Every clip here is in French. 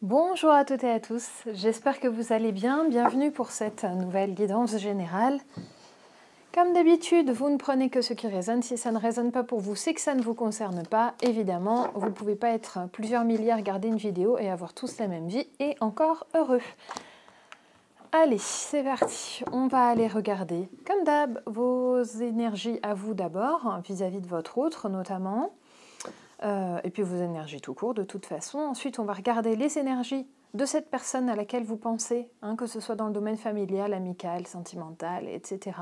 Bonjour à toutes et à tous, j'espère que vous allez bien. Bienvenue pour cette nouvelle guidance générale. Comme d'habitude, vous ne prenez que ce qui résonne. Si ça ne résonne pas pour vous, c'est que ça ne vous concerne pas. Évidemment, vous ne pouvez pas être plusieurs milliers à regarder une vidéo et avoir tous la même vie, et encore heureux. Allez, c'est parti. On va aller regarder, comme d'hab, vos énergies à vous d'abord, vis-à-vis de votre autre notamment. Et puis vos énergies tout court de toute façon. Ensuite, on va regarder les énergies de cette personne à laquelle vous pensez, que ce soit dans le domaine familial, amical, sentimental, etc.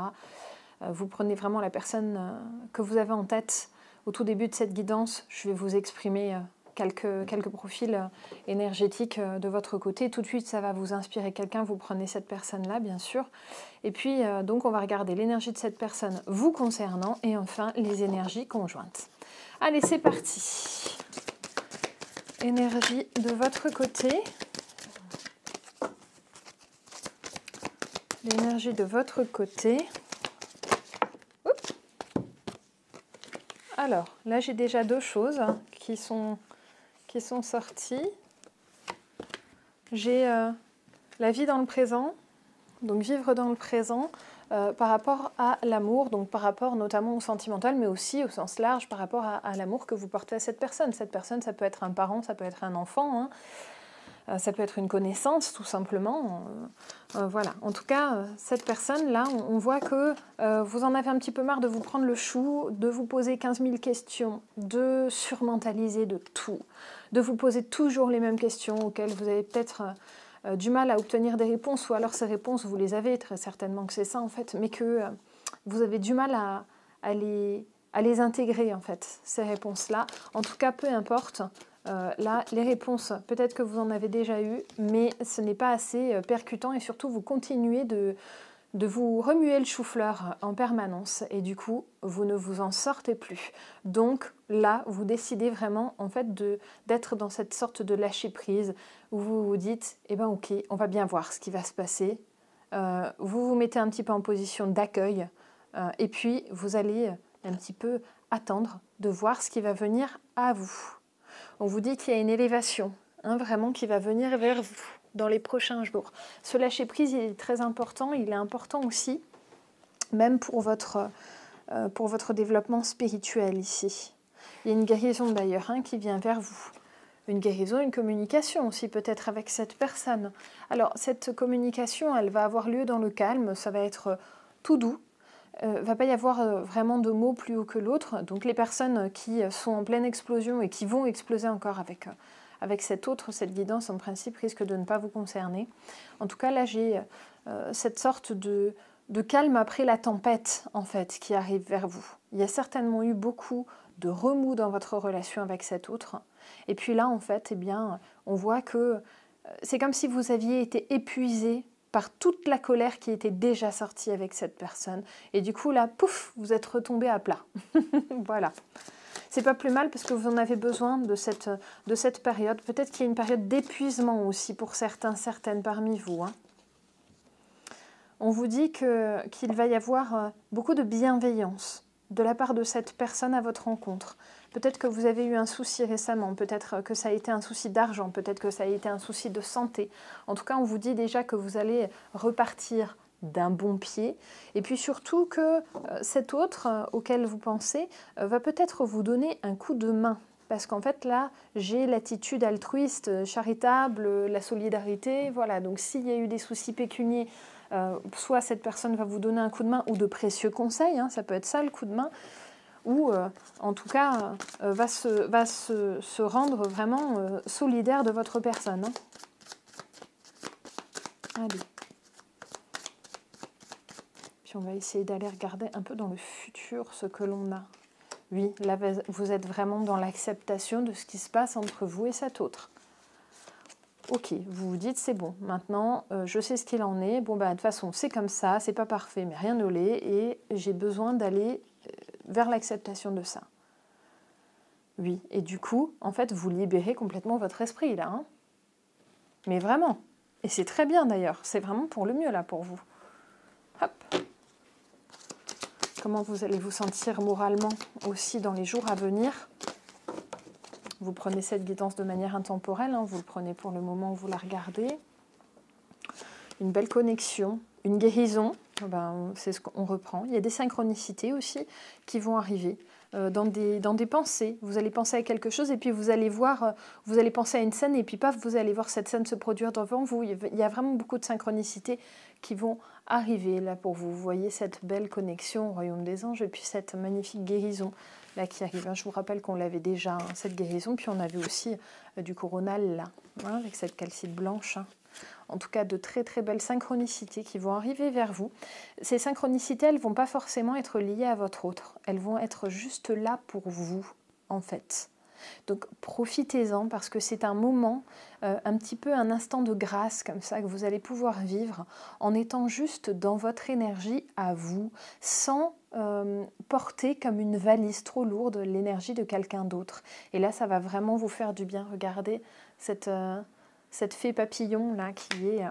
Vous prenez vraiment la personne que vous avez en tête. Au tout début de cette guidance, je vais vous exprimer quelques profils énergétiques de votre côté. Tout de suite, ça va vous inspirer quelqu'un, vous prenez cette personne-là, bien sûr. Et puis, donc, on va regarder l'énergie de cette personne vous concernant et enfin, les énergies conjointes. Allez, c'est parti. Énergie de votre côté. L'énergie de votre côté. Oups. Alors, là, j'ai déjà deux choses qui sont sorties. J'ai la vie dans le présent, donc vivre dans le présent, par rapport à l'amour, donc par rapport notamment au sentimental, mais aussi au sens large par rapport à l'amour que vous portez à cette personne. Cette personne, ça peut être un parent, ça peut être un enfant, ça peut être une connaissance tout simplement. Voilà. En tout cas, cette personne-là, on voit que vous en avez un petit peu marre de vous prendre le chou, de vous poser 15 000 questions, de surmentaliser de tout, de vous poser toujours les mêmes questions auxquelles vous avez peut-être du mal à obtenir des réponses, ou alors ces réponses, vous les avez, très certainement que c'est ça en fait, mais que vous avez du mal à les intégrer en fait, ces réponses-là. En tout cas, peu importe, là, les réponses, peut-être que vous en avez déjà eu, mais ce n'est pas assez percutant, et surtout, vous continuez de vous remuer le chou-fleur en permanence, et du coup, vous ne vous en sortez plus. Donc là, vous décidez vraiment en fait d'être dans cette sorte de lâcher-prise, où vous vous dites, eh ben ok, on va bien voir ce qui va se passer. Vous vous mettez un petit peu en position d'accueil, et puis vous allez un petit peu attendre de voir ce qui va venir à vous. On vous dit qu'il y a une élévation, vraiment, qui va venir vers vous dans les prochains jours. Ce lâcher-prise, il est très important. Il est important aussi, même pour votre développement spirituel ici. Il y a une guérison d'ailleurs qui vient vers vous. Une guérison, une communication aussi peut-être avec cette personne. Alors, cette communication, elle va avoir lieu dans le calme. Ça va être tout doux. Va pas y avoir vraiment de mots plus haut que l'autre. Donc les personnes qui sont en pleine explosion et qui vont exploser encore avec cette guidance, en principe, risque de ne pas vous concerner. En tout cas, là, j'ai cette sorte de calme après la tempête, en fait, qui arrive vers vous. Il y a certainement eu beaucoup de remous dans votre relation avec cet autre. Et puis là, en fait, eh bien, on voit que c'est comme si vous aviez été épuisé par toute la colère qui était déjà sortie avec cette personne. Et du coup, là, pouf, vous êtes retombé à plat. Voilà. C'est pas plus mal parce que vous en avez besoin de cette période. Peut-être qu'il y a une période d'épuisement aussi pour certaines parmi vous. On vous dit qu'il va y avoir beaucoup de bienveillance de la part de cette personne à votre rencontre. Peut-être que vous avez eu un souci récemment, peut-être que ça a été un souci d'argent, peut-être que ça a été un souci de santé. En tout cas, on vous dit déjà que vous allez repartir d'un bon pied. Et puis surtout que cet autre auquel vous pensez va peut-être vous donner un coup de main. Parce qu'en fait, là, j'ai l'attitude altruiste, charitable, la solidarité. Voilà, donc s'il y a eu des soucis pécuniaires, soit cette personne va vous donner un coup de main ou de précieux conseils, ça peut être ça le coup de main, ou en tout cas va se rendre vraiment solidaire de votre personne. Allez. Puis on va essayer d'aller regarder un peu dans le futur ce que l'on a. Oui, là vous êtes vraiment dans l'acceptation de ce qui se passe entre vous et cet autre. Ok, vous vous dites c'est bon, maintenant je sais ce qu'il en est, bon bah de toute façon c'est comme ça, c'est pas parfait mais rien ne l'est et j'ai besoin d'aller vers l'acceptation de ça. Oui, et du coup, en fait, vous libérez complètement votre esprit là. Mais vraiment, et c'est très bien d'ailleurs, c'est vraiment pour le mieux là pour vous. Hop. Comment vous allez vous sentir moralement aussi dans les jours à venir? Vous prenez cette guidance de manière intemporelle, hein, vous le prenez pour le moment où vous la regardez. Une belle connexion, une guérison, ben, c'est ce qu'on reprend. Il y a des synchronicités aussi qui vont arriver dans des pensées. Vous allez penser à quelque chose et puis vous allez voir, vous allez penser à une scène et puis paf, vous allez voir cette scène se produire devant vous. Il y a vraiment beaucoup de synchronicités qui vont arriver là pour vous. Vous voyez cette belle connexion au royaume des anges et puis cette magnifique guérison là qui arrive. Je vous rappelle qu'on l'avait déjà, hein, cette guérison, puis on avait aussi du coronal là, hein, avec cette calcite blanche. Hein. En tout cas, de très très belles synchronicités qui vont arriver vers vous. Ces synchronicités, elles ne vont pas forcément être liées à votre autre. Elles vont être juste là pour vous, en fait. Donc profitez-en parce que c'est un moment, un petit peu un instant de grâce comme ça que vous allez pouvoir vivre en étant juste dans votre énergie à vous, sans porter comme une valise trop lourde l'énergie de quelqu'un d'autre. Et là, ça va vraiment vous faire du bien. Regardez cette fée papillon là qui est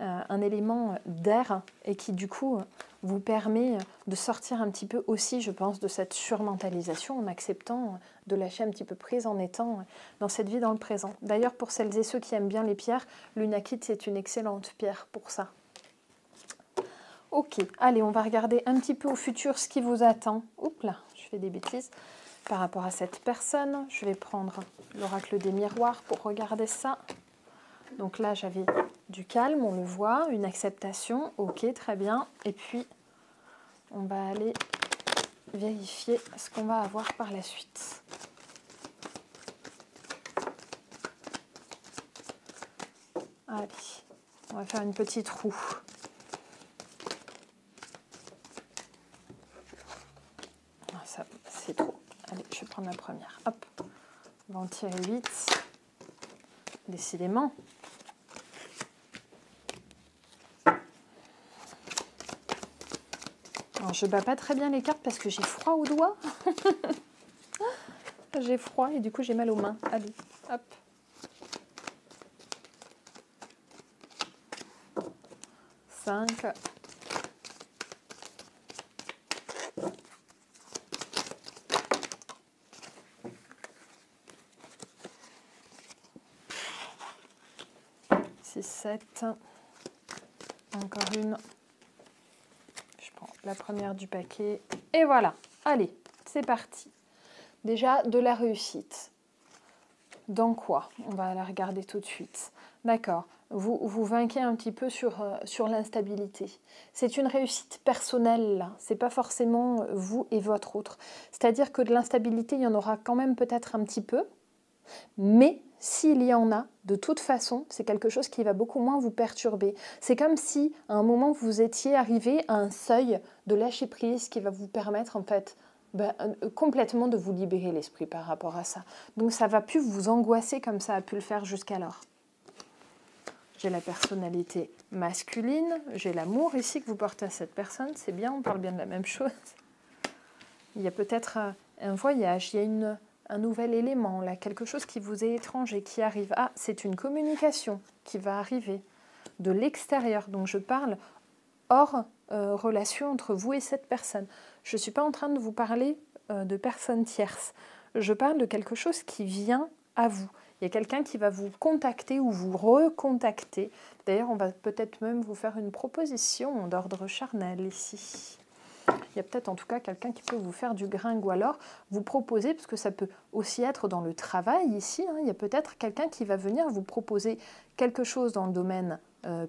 un élément d'air et qui du coup vous permet de sortir un petit peu aussi, je pense, de cette surmentalisation en acceptant de lâcher un petit peu prise en étant dans cette vie dans le présent. D'ailleurs, pour celles et ceux qui aiment bien les pierres, l'unakite c'est une excellente pierre pour ça. Ok, allez, on va regarder un petit peu au futur ce qui vous attend. Oups là, je fais des bêtises. Par rapport à cette personne, je vais prendre l'oracle des miroirs pour regarder ça. Donc là, j'avais du calme, on le voit, une acceptation, ok, très bien. Et puis, on va aller vérifier ce qu'on va avoir par la suite. Allez, on va faire une petite roue. Ah, ça, c'est trop. Allez, je vais prendre la première. Hop, on va en tirer 8. Décidément. Alors, je ne bats pas très bien les cartes parce que j'ai froid aux doigts. J'ai froid et du coup j'ai mal aux mains. Allez, hop. 5. 6, 7. Encore une. Je prends la première du paquet. Et voilà. Allez, c'est parti. Déjà, de la réussite. Dans quoi? On va la regarder tout de suite. D'accord. Vous vainquez un petit peu sur l'instabilité. C'est une réussite personnelle, là. Ce n'est pas forcément vous et votre autre. C'est-à-dire que de l'instabilité, il y en aura quand même peut-être un petit peu. Mais s'il y en a, de toute façon, c'est quelque chose qui va beaucoup moins vous perturber. C'est comme si, à un moment, vous étiez arrivé à un seuil de lâcher prise qui va vous permettre, en fait, complètement de vous libérer l'esprit par rapport à ça. Donc ça ne va plus vous angoisser comme ça a pu le faire jusqu'alors. J'ai la personnalité masculine, j'ai l'amour ici que vous portez à cette personne, c'est bien, on parle bien de la même chose. Il y a peut-être un voyage, il y a un nouvel élément, là, quelque chose qui vous est étrange et qui arrive. Ah, c'est une communication qui va arriver de l'extérieur, donc je parle hors relation entre vous et cette personne. Je ne suis pas en train de vous parler de personnes tierces, je parle de quelque chose qui vient à vous. Il y a quelqu'un qui va vous contacter ou vous recontacter. D'ailleurs, on va peut-être même vous faire une proposition d'ordre charnel ici. Il y a peut-être en tout cas quelqu'un qui peut vous faire du gringue ou alors vous proposer, parce que ça peut aussi être dans le travail ici, hein, il y a peut-être quelqu'un qui va venir vous proposer quelque chose dans le domaine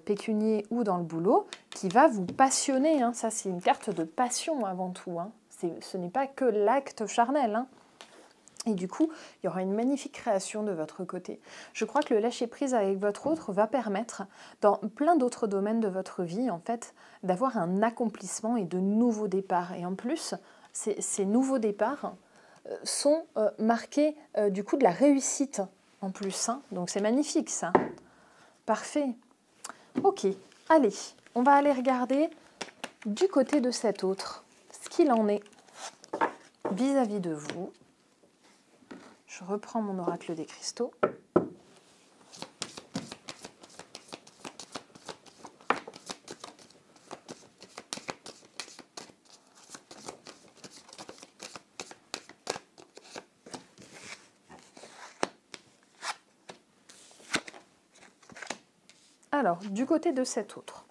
pécunier ou dans le boulot qui va vous passionner. Hein. Ça, c'est une carte de passion avant tout. Hein. Ce n'est pas que l'acte charnel. Hein. Et du coup, il y aura une magnifique création de votre côté. Je crois que le lâcher-prise avec votre autre va permettre, dans plein d'autres domaines de votre vie, en fait, d'avoir un accomplissement et de nouveaux départs. Et en plus, ces nouveaux départs sont marqués du coup de la réussite en plus. Hein. Donc c'est magnifique ça. Parfait. Ok, allez, on va aller regarder du côté de cet autre, ce qu'il en est vis-à-vis de vous. Je reprends mon oracle des cristaux. Alors, du côté de cet autre,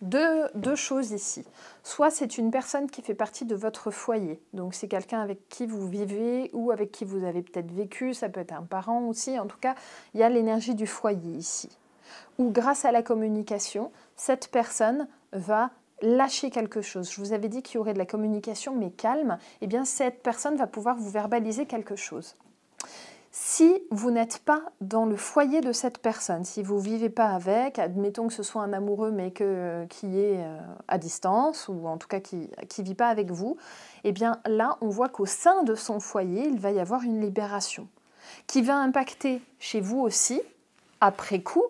deux choses ici. Soit c'est une personne qui fait partie de votre foyer, donc c'est quelqu'un avec qui vous vivez ou avec qui vous avez peut-être vécu, ça peut être un parent aussi, en tout cas, il y a l'énergie du foyer ici. Ou grâce à la communication, cette personne va lâcher quelque chose. Je vous avais dit qu'il y aurait de la communication mais calme, et bien cette personne va pouvoir vous verbaliser quelque chose. Si vous n'êtes pas dans le foyer de cette personne, si vous ne vivez pas avec, admettons que ce soit un amoureux mais qui est à distance ou en tout cas qui ne vit pas avec vous, eh bien là on voit qu'au sein de son foyer, il va y avoir une libération qui va impacter chez vous aussi, après coup,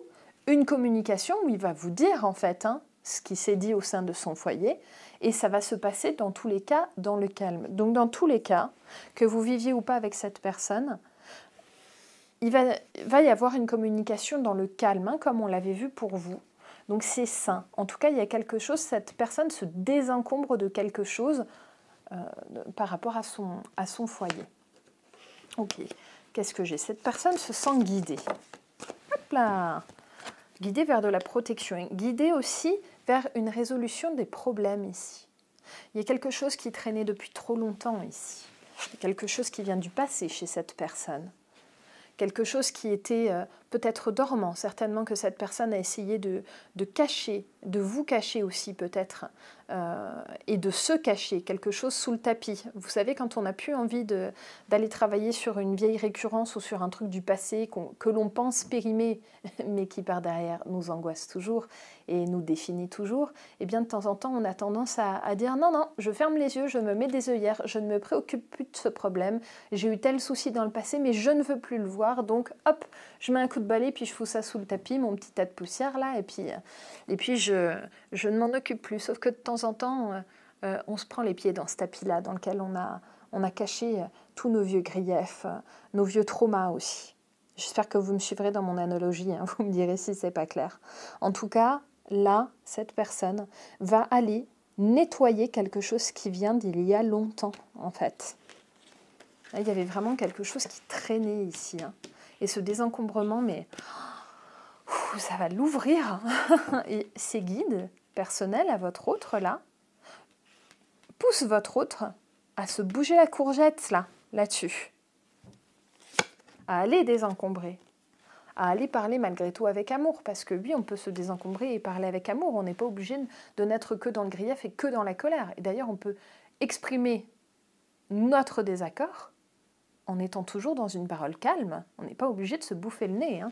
une communication où il va vous dire en fait ce qui s'est dit au sein de son foyer et ça va se passer dans tous les cas dans le calme. Donc dans tous les cas, que vous viviez ou pas avec cette personne, il va y avoir une communication dans le calme, comme on l'avait vu pour vous. Donc c'est sain. En tout cas, il y a quelque chose, cette personne se désencombre de quelque chose par rapport à son foyer. Ok, qu'est-ce que j'ai? Cette personne se sent guidée. Hop là! Guidée vers de la protection. Guidée aussi vers une résolution des problèmes ici. Il y a quelque chose qui traînait depuis trop longtemps ici. Il y a quelque chose qui vient du passé chez cette personne. Quelque chose qui était peut-être dormant, certainement que cette personne a essayé de cacher, de vous cacher aussi peut-être, et de se cacher, quelque chose sous le tapis. Vous savez, quand on n'a plus envie d'aller travailler sur une vieille récurrence ou sur un truc du passé que l'on pense périmer, mais qui par derrière nous angoisse toujours et nous définit toujours, et bien de temps en temps on a tendance à dire non, non, je ferme les yeux, je me mets des œillères, je ne me préoccupe plus de ce problème, j'ai eu tel souci dans le passé mais je ne veux plus le voir, donc hop, je mets un coup de balai puis je fous ça sous le tapis, mon petit tas de poussière là, et puis je ne m'en occupe plus, sauf que de temps en temps on se prend les pieds dans ce tapis là dans lequel on a caché tous nos vieux griefs, nos vieux traumas aussi. J'espère que vous me suivrez dans mon analogie, vous me direz si c'est pas clair. En tout cas, là, cette personne va aller nettoyer quelque chose qui vient d'il y a longtemps, en fait. Là, il y avait vraiment quelque chose qui traînait ici. Et ce désencombrement, mais ça va l'ouvrir. Et ces guides personnels à votre autre, là, poussent votre autre à se bouger la courgette, là-dessus. À aller désencombrer. À aller parler malgré tout avec amour, parce que oui, on peut se désencombrer et parler avec amour, on n'est pas obligé de n'être que dans le grief et que dans la colère. Et d'ailleurs, on peut exprimer notre désaccord en étant toujours dans une parole calme, on n'est pas obligé de se bouffer le nez.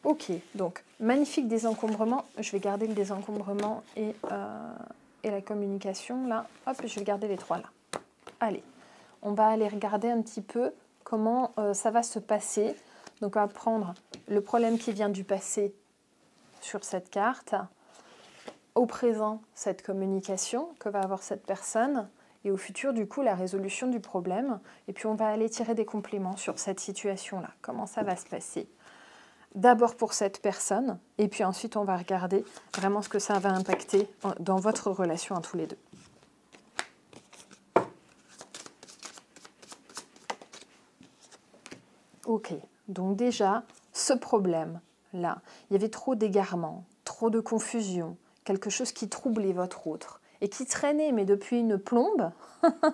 Ok, donc, magnifique désencombrement, je vais garder le désencombrement et la communication, là, hop, je vais garder les trois là. Allez, on va aller regarder un petit peu comment ça va se passer. Donc on va prendre le problème qui vient du passé sur cette carte, au présent cette communication que va avoir cette personne et au futur du coup la résolution du problème. Et puis on va aller tirer des compléments sur cette situation-là, comment ça va se passer. D'abord pour cette personne et puis ensuite on va regarder vraiment ce que ça va impacter dans votre relation à tous les deux. Ok. Donc déjà, ce problème-là, il y avait trop d'égarements, trop de confusion, quelque chose qui troublait votre autre et qui traînait, mais depuis une plombe,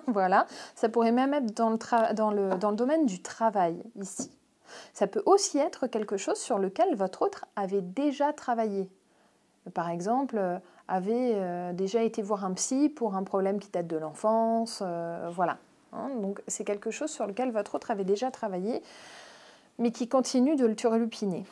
voilà, ça pourrait même être dans le domaine du travail, ici. Ça peut aussi être quelque chose sur lequel votre autre avait déjà travaillé. Par exemple, avait déjà été voir un psy pour un problème qui date de l'enfance, voilà. Donc c'est quelque chose sur lequel votre autre avait déjà travaillé, mais qui continue de le turlupiner.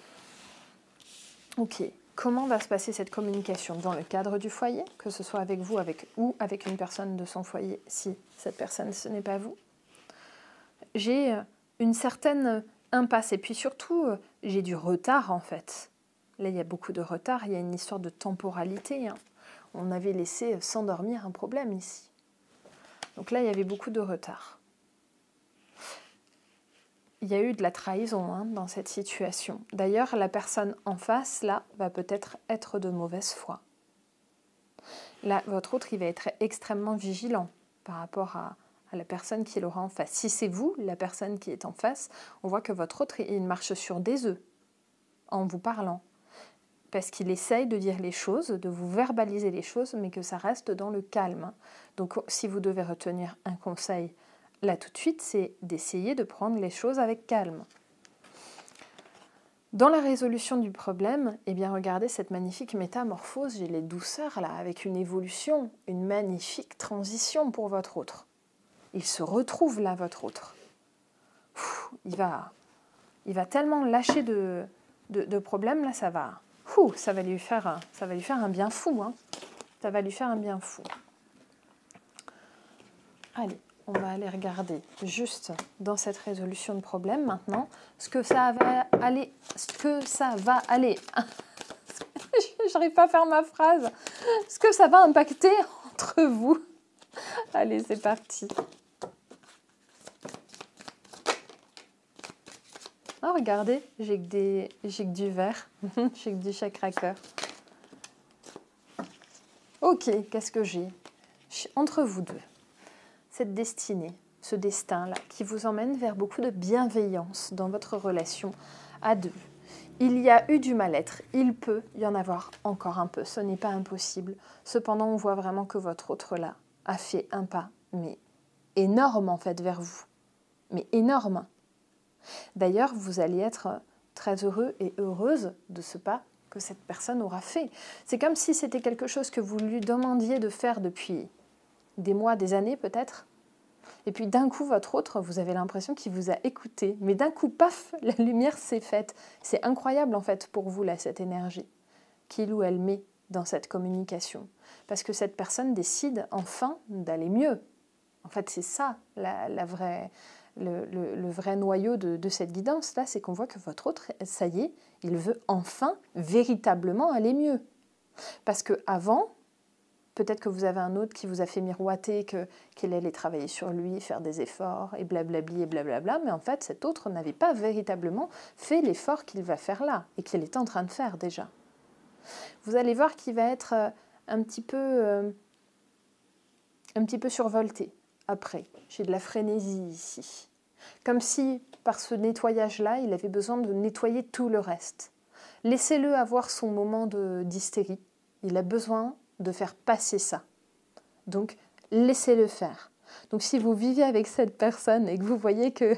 Ok, comment va se passer cette communication dans le cadre du foyer, que ce soit avec vous ou avec une personne de son foyer, si cette personne, ce n'est pas vous. J'ai une certaine impasse, et puis surtout, j'ai du retard en fait. Là, il y a beaucoup de retard, il y a une histoire de temporalité. On avait laissé s'endormir un problème ici. Donc là, il y avait beaucoup de retard. Il y a eu de la trahison dans cette situation. D'ailleurs, la personne en face, là, va peut-être être de mauvaise foi. Là, votre autre, il va être extrêmement vigilant par rapport à la personne qui l'aura en face. Si c'est vous, la personne qui est en face, on voit que votre autre, il marche sur des œufs en vous parlant. parce qu'il essaye de dire les choses, de vous verbaliser les choses, mais que ça reste dans le calme. Donc si vous devez retenir un conseil là tout de suite, c'est d'essayer de prendre les choses avec calme. Dans la résolution du problème, eh bien regardez cette magnifique métamorphose, j'ai les douceurs là, avec une évolution, une magnifique transition pour votre autre. Il se retrouve là, votre autre. Il va tellement lâcher de problèmes, là, ça va lui faire un bien fou. Hein. Ça va lui faire un bien fou. Allez, on va aller regarder juste dans cette résolution de problème maintenant ce que ça va aller. J'arrive pas à faire ma phrase. Ce que ça va impacter entre vous. Allez, c'est parti. Oh, regardez, j'ai que du vert, j'ai que du chakra cœur. Ok, qu'est-ce que j'ai? Entre vous deux, cette destinée, ce destin-là, qui vous emmène vers beaucoup de bienveillance dans votre relation à deux. Il y a eu du mal-être, il peut y en avoir encore un peu, ce n'est pas impossible. Cependant, on voit vraiment que votre autre là a fait un pas, mais énorme en fait, vers vous. Mais énorme. D'ailleurs, vous allez être très heureux et heureuse de ce pas que cette personne aura fait. C'est comme si c'était quelque chose que vous lui demandiez de faire depuis des mois, des années peut-être. Et puis d'un coup, votre autre, vous avez l'impression qu'il vous a écouté. Mais d'un coup, paf, la lumière s'est faite. C'est incroyable en fait pour vous, là, cette énergie qu'il ou elle met dans cette communication. Parce que cette personne décide enfin d'aller mieux. En fait, c'est ça le vrai noyau de cette guidance-là, c'est qu'on voit que votre autre, ça y est, il veut enfin véritablement aller mieux. Parce qu'avant, peut-être que vous avez un autre qui vous a fait miroiter qu'il allait travailler sur lui, faire des efforts, et blablabli, et blablabla, mais en fait, cet autre n'avait pas véritablement fait l'effort qu'il va faire là, et qu'il est en train de faire déjà. Vous allez voir qu'il va être un petit peu survolté. Après, j'ai de la frénésie ici. Comme si, par ce nettoyage-là, il avait besoin de nettoyer tout le reste. Laissez-le avoir son moment d'hystérie. Il a besoin de faire passer ça. Donc, laissez-le faire. Donc, si vous vivez avec cette personne et que vous voyez que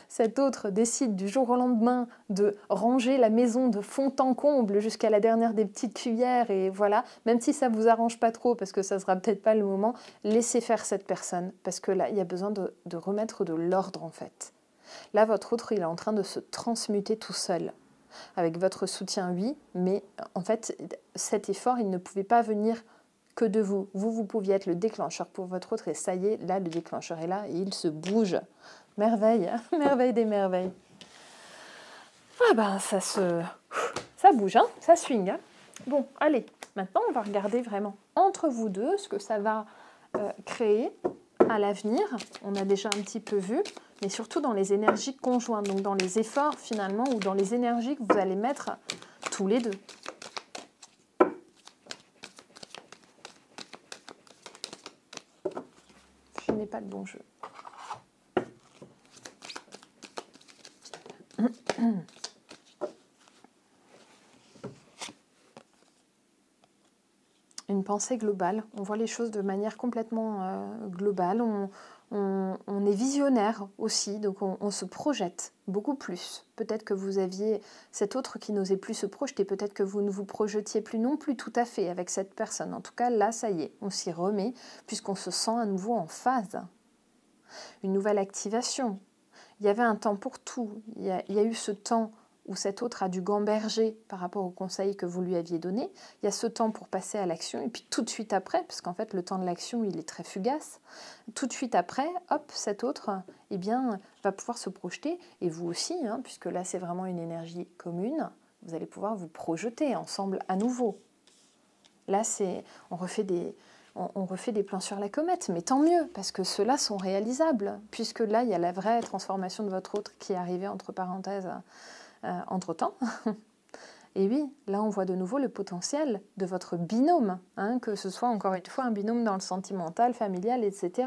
cet autre décide du jour au lendemain de ranger la maison de fond en comble jusqu'à la dernière des petites cuillères et voilà, même si ça ne vous arrange pas trop parce que ça ne sera peut-être pas le moment, laissez faire cette personne parce que là, il y a besoin de remettre de l'ordre en fait. Là, votre autre, il est en train de se transmuter tout seul. Avec votre soutien, oui, mais en fait, cet effort, il ne pouvait pas venir que de vous. Vous pouviez être le déclencheur pour votre autre et ça y est, là, le déclencheur est là et il se bouge. Merveille, merveille des merveilles. Ah ben, ça bouge, hein, ça swing. Hein. Bon, allez, maintenant, on va regarder vraiment entre vous deux ce que ça va créer à l'avenir. On a déjà un petit peu vu, mais surtout dans les énergies conjointes, donc dans les efforts finalement ou dans les énergies que vous allez mettre tous les deux. Je n'ai pas le bon jeu. Une pensée globale, on voit les choses de manière complètement globale, on est visionnaire aussi, donc on se projette beaucoup plus. Peut-être que vous aviez cet autre qui n'osait plus se projeter, peut-être que vous ne vous projetiez plus non plus tout à fait avec cette personne. En tout cas, là, ça y est, on s'y remet puisqu'on se sent à nouveau en phase. Une nouvelle activation. Il y avait un temps pour tout, il y a eu ce temps où cet autre a dû gamberger par rapport au conseil que vous lui aviez donné. Il y a ce temps pour passer à l'action, et puis tout de suite après, parce qu'en fait le temps de l'action il est très fugace, tout de suite après, hop, cet autre eh bien, va pouvoir se projeter, et vous aussi, hein, puisque là c'est vraiment une énergie commune, vous allez pouvoir vous projeter ensemble à nouveau. Là, on refait des plans sur la comète, mais tant mieux, parce que ceux-là sont réalisables, puisque là, il y a la vraie transformation de votre autre qui est arrivée, entre parenthèses, entre-temps. Et oui, là, on voit de nouveau le potentiel de votre binôme, hein, que ce soit encore une fois un binôme dans le sentimental, familial, etc.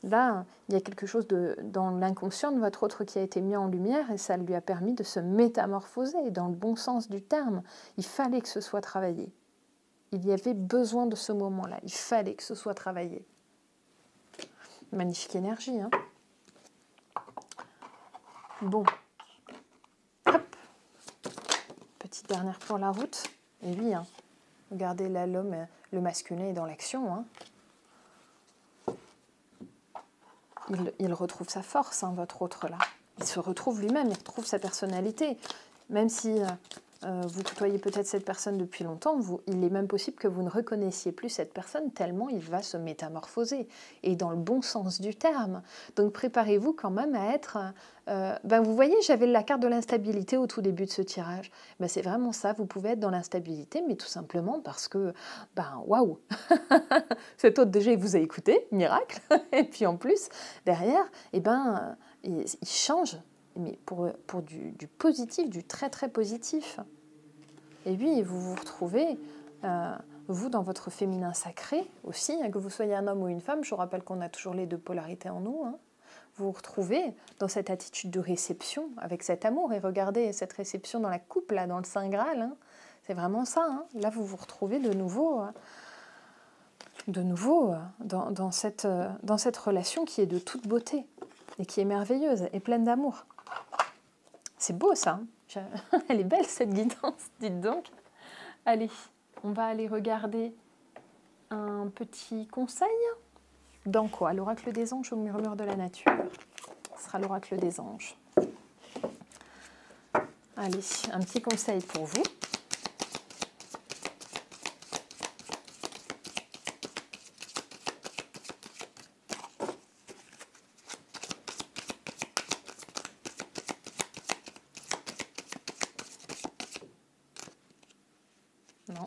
Là, il y a quelque chose dans l'inconscient de votre autre qui a été mis en lumière et ça lui a permis de se métamorphoser dans le bon sens du terme. Il fallait que ce soit travaillé. Il y avait besoin de ce moment-là. Il fallait que ce soit travaillé. Magnifique énergie, hein. Bon. Hop. Petite dernière pour la route. Et oui, hein. Regardez là, l'homme, le masculin est dans l'action, hein. Il retrouve sa force, hein, votre autre là. Il se retrouve lui-même, il retrouve sa personnalité. Même si vous côtoyez peut-être cette personne depuis longtemps, il est même possible que vous ne reconnaissiez plus cette personne tellement il va se métamorphoser. Et dans le bon sens du terme. Donc préparez-vous quand même à être... vous voyez, j'avais la carte de l'instabilité au tout début de ce tirage. C'est vraiment ça, vous pouvez être dans l'instabilité, mais tout simplement parce que, waouh. Cet autre déjà, il vous a écouté, miracle. Et puis en plus, derrière, il change, mais pour du positif, du très très positif. Et puis vous vous retrouvez, vous dans votre féminin sacré aussi, hein, que vous soyez un homme ou une femme, je vous rappelle qu'on a toujours les deux polarités en nous, hein. Vous vous retrouvez dans cette attitude de réception, avec cet amour, et regardez cette réception dans la coupe, là, dans le Saint Graal, hein. C'est vraiment ça, hein. Là vous vous retrouvez de nouveau dans cette relation qui est de toute beauté, et qui est merveilleuse, et pleine d'amour. C'est beau ça, hein. Elle est belle cette guidance, dites donc. Allez, on va aller regarder un petit conseil. Dans quoi? L'oracle des anges ou le murmure de la nature? Ce sera l'oracle des anges. Allez, un petit conseil pour vous. Non.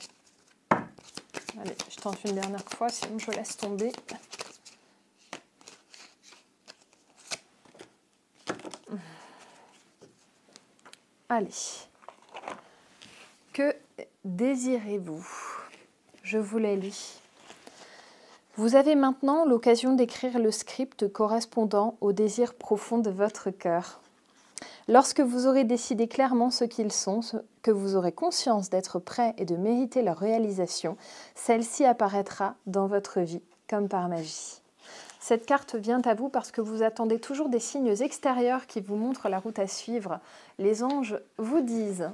Allez, je tente une dernière fois, sinon je laisse tomber. Allez. Que désirez-vous? Je vous la lis. Vous avez maintenant l'occasion d'écrire le script correspondant au désir profond de votre cœur. Lorsque vous aurez décidé clairement ce qu'ils sont, que vous aurez conscience d'être prêt et de mériter leur réalisation, celle-ci apparaîtra dans votre vie comme par magie. Cette carte vient à vous parce que vous attendez toujours des signes extérieurs qui vous montrent la route à suivre. Les anges vous disent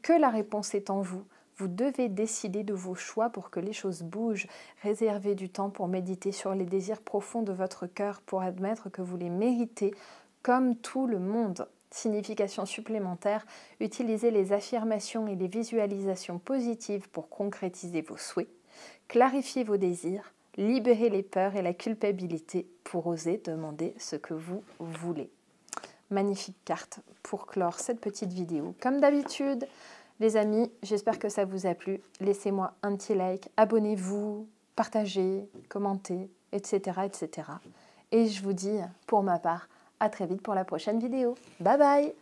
que la réponse est en vous. Vous devez décider de vos choix pour que les choses bougent. Réservez du temps pour méditer sur les désirs profonds de votre cœur, pour admettre que vous les méritez comme tout le monde. Signification supplémentaire, utilisez les affirmations et les visualisations positives pour concrétiser vos souhaits. Clarifiez vos désirs, libérez les peurs et la culpabilité pour oser demander ce que vous voulez. Magnifique carte pour clore cette petite vidéo. Comme d'habitude, les amis, j'espère que ça vous a plu. Laissez-moi un petit like, abonnez-vous, partagez, commentez, etc., etc. Et je vous dis, pour ma part, à très vite pour la prochaine vidéo. Bye bye!